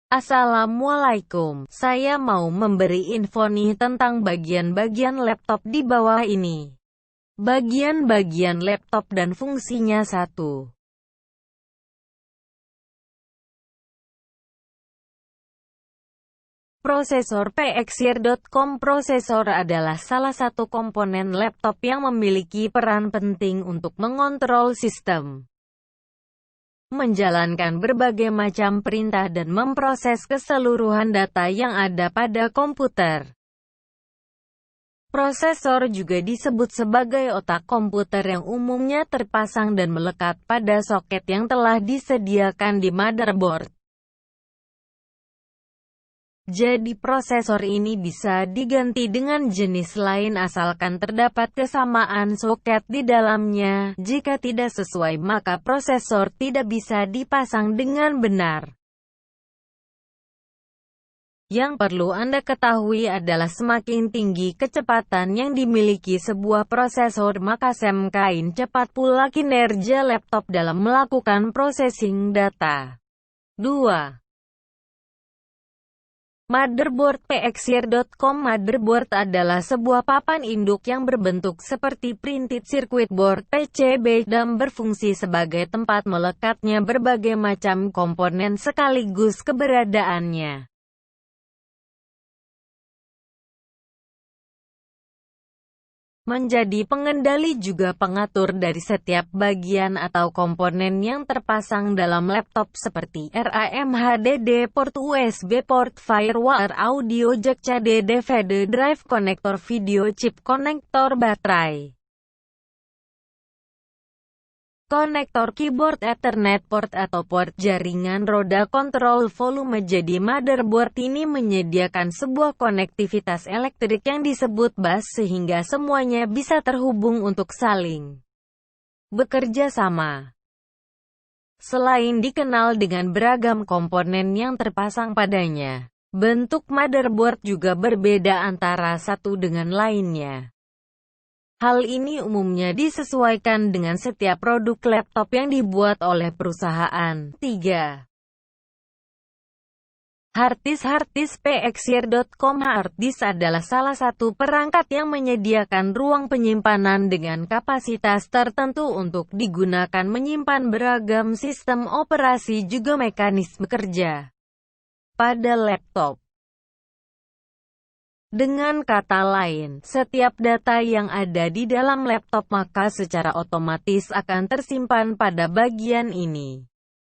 Assalamualaikum, saya mau memberi info nih tentang bagian-bagian laptop di bawah ini. Bagian-bagian laptop dan fungsinya 1. Prosesor PXR.com. Prosesor adalah salah satu komponen laptop yang memiliki peran penting untuk mengontrol sistem, menjalankan berbagai macam perintah dan memproses keseluruhan data yang ada pada komputer. Prosesor juga disebut sebagai otak komputer yang umumnya terpasang dan melekat pada soket yang telah disediakan di motherboard. Jadi prosesor ini bisa diganti dengan jenis lain asalkan terdapat kesamaan soket di dalamnya. Jika tidak sesuai maka prosesor tidak bisa dipasang dengan benar. Yang perlu Anda ketahui adalah semakin tinggi kecepatan yang dimiliki sebuah prosesor maka semakin cepat pula kinerja laptop dalam melakukan processing data. 2. Motherboard PXR.com. Motherboard adalah sebuah papan induk yang berbentuk seperti printed circuit board (PCB) dan berfungsi sebagai tempat melekatnya berbagai macam komponen sekaligus keberadaannya menjadi pengendali juga pengatur dari setiap bagian atau komponen yang terpasang dalam laptop seperti RAM, HDD, port USB, port firewall, audio jack, CD, DVD drive, konektor video chip, konektor baterai, konektor keyboard, Ethernet port atau port jaringan, roda kontrol volume. Jadi motherboard ini menyediakan sebuah konektivitas elektrik yang disebut bus sehingga semuanya bisa terhubung untuk saling bekerja sama. Selain dikenal dengan beragam komponen yang terpasang padanya, bentuk motherboard juga berbeda antara satu dengan lainnya. Hal ini umumnya disesuaikan dengan setiap produk laptop yang dibuat oleh perusahaan. 3. Harddisk. Harddisk PXR.com. Harddisk adalah salah satu perangkat yang menyediakan ruang penyimpanan dengan kapasitas tertentu untuk digunakan menyimpan beragam sistem operasi juga mekanisme kerja pada laptop. Dengan kata lain, setiap data yang ada di dalam laptop maka secara otomatis akan tersimpan pada bagian ini.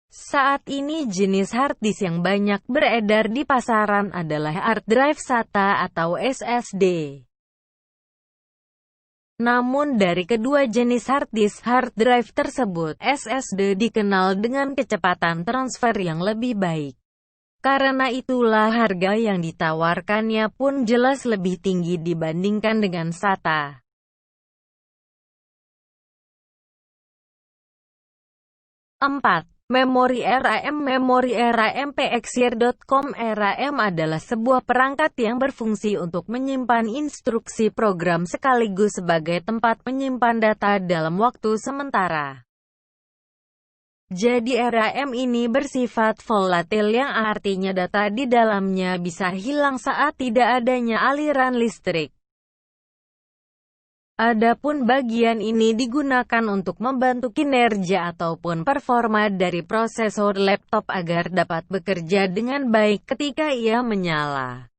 Saat ini jenis harddisk yang banyak beredar di pasaran adalah hard drive SATA atau SSD. Namun dari kedua jenis hard drive tersebut, SSD dikenal dengan kecepatan transfer yang lebih baik. Karena itulah harga yang ditawarkannya pun jelas lebih tinggi dibandingkan dengan SATA. 4. Memori RAM. Memori RAM PXR.com. RAM adalah sebuah perangkat yang berfungsi untuk menyimpan instruksi program sekaligus sebagai tempat menyimpan data dalam waktu sementara. Jadi RAM ini bersifat volatil yang artinya data di dalamnya bisa hilang saat tidak adanya aliran listrik. Adapun bagian ini digunakan untuk membantu kinerja ataupun performa dari prosesor laptop agar dapat bekerja dengan baik ketika ia menyala.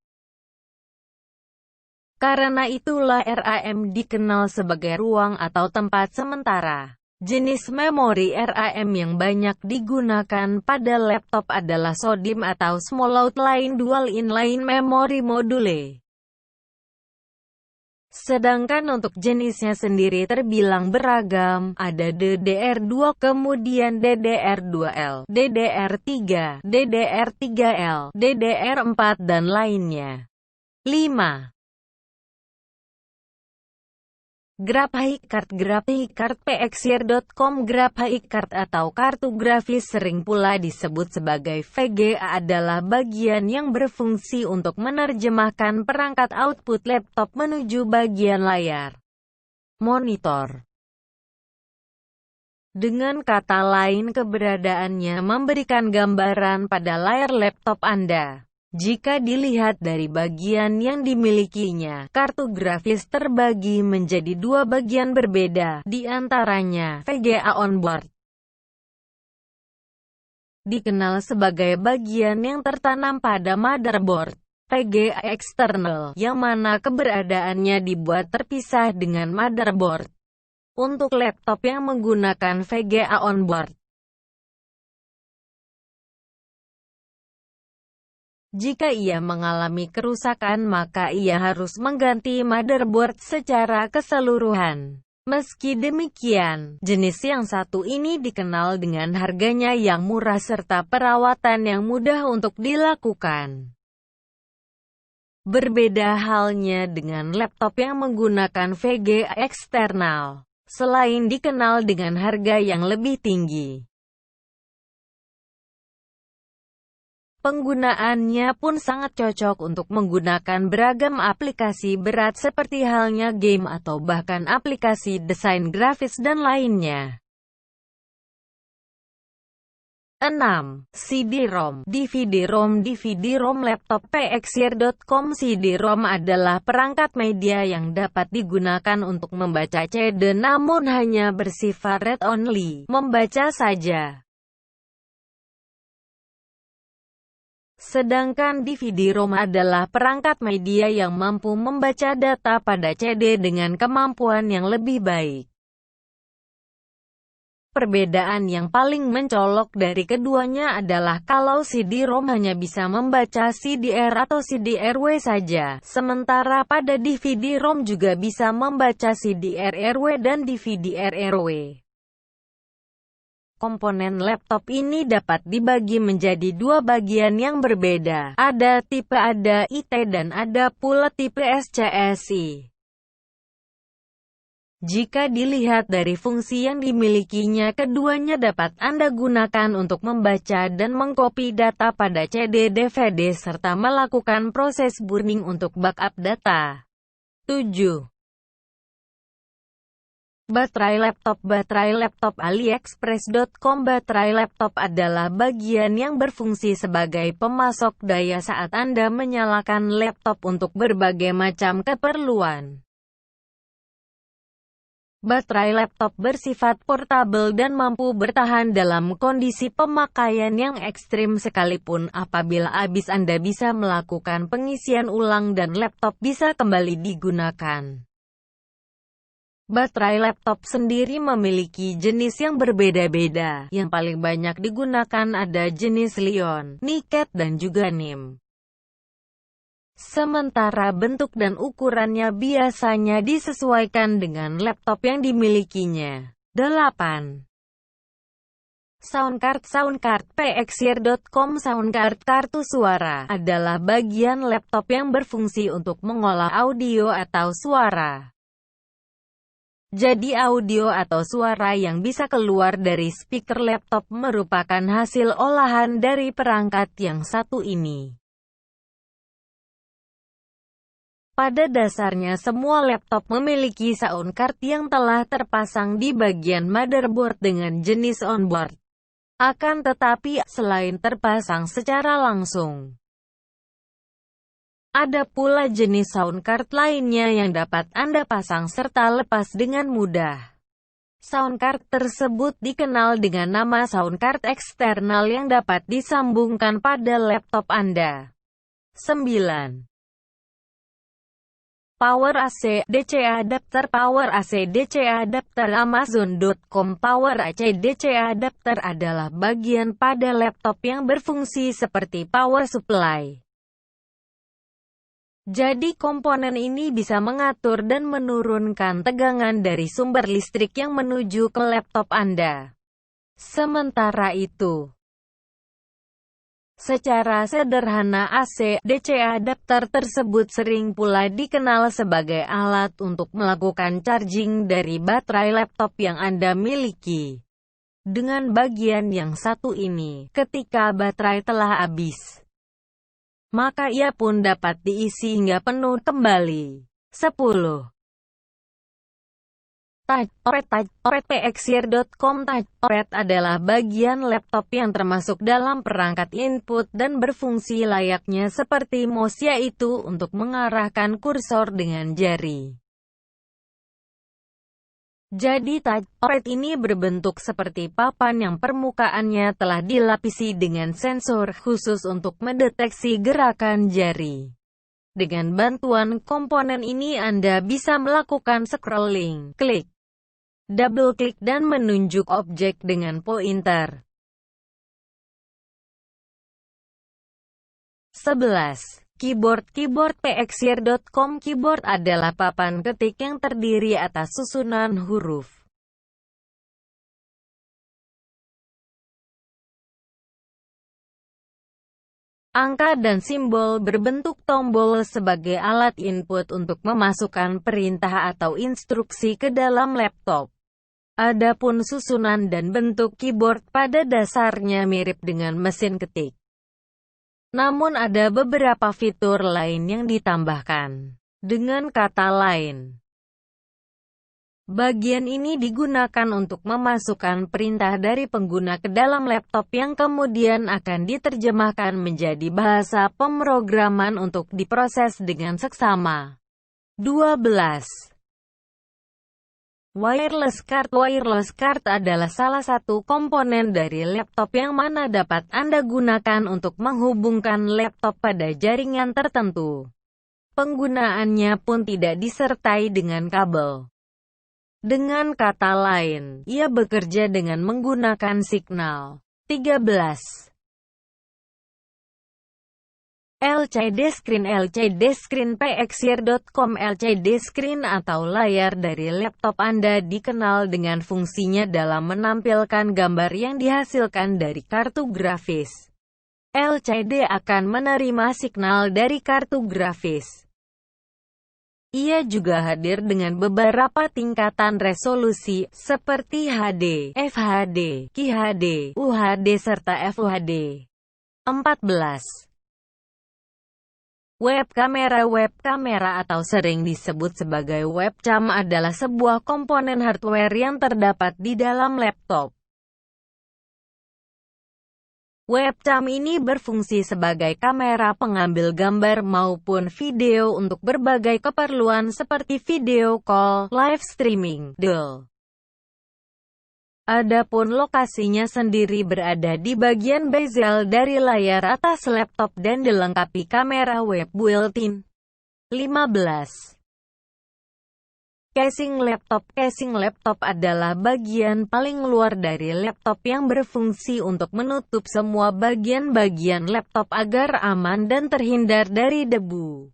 Karena itulah RAM dikenal sebagai ruang atau tempat sementara. Jenis memori RAM yang banyak digunakan pada laptop adalah SODIMM atau Small Outline Dual Inline Memory Module. Sedangkan untuk jenisnya sendiri terbilang beragam, ada DDR2, kemudian DDR2L, DDR3, DDR3L, DDR4 dan lainnya. 5. Graphic Card. Graphic Card PXR.com. Graphic Card atau kartu grafis sering pula disebut sebagai VGA adalah bagian yang berfungsi untuk menerjemahkan perangkat output laptop menuju bagian layar monitor. Dengan kata lain, keberadaannya memberikan gambaran pada layar laptop Anda. Jika dilihat dari bagian yang dimilikinya, kartu grafis terbagi menjadi dua bagian berbeda, di antaranya VGA onboard. Dikenal sebagai bagian yang tertanam pada motherboard. VGA eksternal, yang mana keberadaannya dibuat terpisah dengan motherboard. Untuk laptop yang menggunakan VGA onboard, jika ia mengalami kerusakan maka ia harus mengganti motherboard secara keseluruhan. Meski demikian, jenis yang satu ini dikenal dengan harganya yang murah serta perawatan yang mudah untuk dilakukan. Berbeda halnya dengan laptop yang menggunakan VGA eksternal, selain dikenal dengan harga yang lebih tinggi, penggunaannya pun sangat cocok untuk menggunakan beragam aplikasi berat seperti halnya game atau bahkan aplikasi desain grafis dan lainnya. 6. CD-ROM, DVD-ROM. DVD-ROM laptop pxir.com. CD-ROM adalah perangkat media yang dapat digunakan untuk membaca CD namun hanya bersifat read-only, membaca saja. Sedangkan DVD-ROM adalah perangkat media yang mampu membaca data pada CD dengan kemampuan yang lebih baik. Perbedaan yang paling mencolok dari keduanya adalah kalau CD-ROM hanya bisa membaca CDR atau CDRW saja, sementara pada DVD-ROM juga bisa membaca CDR-RW dan DVD-RW. Komponen laptop ini dapat dibagi menjadi dua bagian yang berbeda. Ada tipe IT dan ada pula tipe SCSI. Jika dilihat dari fungsi yang dimilikinya, keduanya dapat Anda gunakan untuk membaca dan mengcopy data pada CD-DVD serta melakukan proses burning untuk backup data. 7. Baterai laptop. Baterai laptop AliExpress.com. Baterai laptop adalah bagian yang berfungsi sebagai pemasok daya saat Anda menyalakan laptop untuk berbagai macam keperluan. Baterai laptop bersifat portabel dan mampu bertahan dalam kondisi pemakaian yang ekstrim sekalipun. Apabila habis, Anda bisa melakukan pengisian ulang dan laptop bisa kembali digunakan. Baterai laptop sendiri memiliki jenis yang berbeda-beda. Yang paling banyak digunakan ada jenis Li-ion, Niket dan juga Nim. Sementara bentuk dan ukurannya biasanya disesuaikan dengan laptop yang dimilikinya. 8. Soundcard. Soundcard pxir.com. Soundcard, kartu suara, adalah bagian laptop yang berfungsi untuk mengolah audio atau suara. Jadi audio atau suara yang bisa keluar dari speaker laptop merupakan hasil olahan dari perangkat yang satu ini. Pada dasarnya semua laptop memiliki soundcard yang telah terpasang di bagian motherboard dengan jenis onboard. Akan tetapi, selain terpasang secara langsung, ada pula jenis soundcard lainnya yang dapat Anda pasang serta lepas dengan mudah. Soundcard tersebut dikenal dengan nama soundcard eksternal yang dapat disambungkan pada laptop Anda. 9. Power AC DC adapter. Power AC DC adapter Amazon.com. Power AC DC adapter adalah bagian pada laptop yang berfungsi seperti power supply. Jadi komponen ini bisa mengatur dan menurunkan tegangan dari sumber listrik yang menuju ke laptop Anda. Sementara itu, secara sederhana AC DC adapter tersebut sering pula dikenal sebagai alat untuk melakukan charging dari baterai laptop yang Anda miliki. Dengan bagian yang satu ini, ketika baterai telah habis, maka ia pun dapat diisi hingga penuh kembali. 10. TouchPad PXir.com. TouchPad adalah bagian laptop yang termasuk dalam perangkat input dan berfungsi layaknya seperti mouse, yaitu untuk mengarahkan kursor dengan jari. Jadi touchpad ini berbentuk seperti papan yang permukaannya telah dilapisi dengan sensor khusus untuk mendeteksi gerakan jari. Dengan bantuan komponen ini Anda bisa melakukan scrolling, klik, double klik dan menunjuk objek dengan pointer. 11. Keyboard PXir.com. Keyboard adalah papan ketik yang terdiri atas susunan huruf, angka dan simbol berbentuk tombol sebagai alat input untuk memasukkan perintah atau instruksi ke dalam laptop. Adapun susunan dan bentuk keyboard pada dasarnya mirip dengan mesin ketik. Namun ada beberapa fitur lain yang ditambahkan. Dengan kata lain, bagian ini digunakan untuk memasukkan perintah dari pengguna ke dalam laptop yang kemudian akan diterjemahkan menjadi bahasa pemrograman untuk diproses dengan seksama. 12. Wireless card. Wireless card adalah salah satu komponen dari laptop yang mana dapat Anda gunakan untuk menghubungkan laptop pada jaringan tertentu. Penggunaannya pun tidak disertai dengan kabel. Dengan kata lain, ia bekerja dengan menggunakan signal. 13. LCD Screen. LCD Screen PXir.com. LCD Screen atau layar dari laptop Anda dikenal dengan fungsinya dalam menampilkan gambar yang dihasilkan dari kartu grafis. LCD akan menerima signal dari kartu grafis. Ia juga hadir dengan beberapa tingkatan resolusi, seperti HD, FHD, QHD, UHD serta FUHD. 14. Web kamera. Web kamera atau sering disebut sebagai webcam adalah sebuah komponen hardware yang terdapat di dalam laptop. Webcam ini berfungsi sebagai kamera pengambil gambar maupun video untuk berbagai keperluan seperti video call, live streaming, dan adapun lokasinya sendiri berada di bagian bezel dari layar atas laptop dan dilengkapi kamera web built-in. 15. Casing laptop. Casing laptop adalah bagian paling luar dari laptop yang berfungsi untuk menutup semua bagian-bagian laptop agar aman dan terhindar dari debu.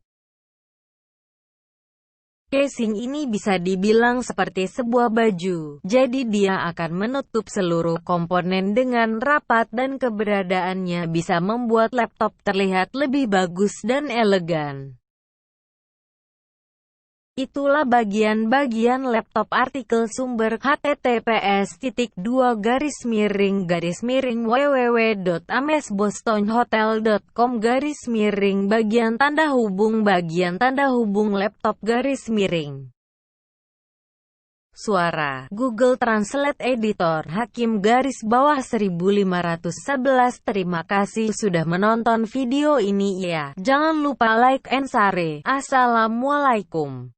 Casing ini bisa dibilang seperti sebuah baju, jadi dia akan menutup seluruh komponen dengan rapat dan keberadaannya bisa membuat laptop terlihat lebih bagus dan elegan. Itulah bagian-bagian laptop. Artikel sumber https://www.amesbostonhotel.com bagian tanda hubung laptop . Suara Google Translate Editor Hakim _1511. Terima kasih sudah menonton video ini ya. Jangan lupa like and share. Assalamualaikum.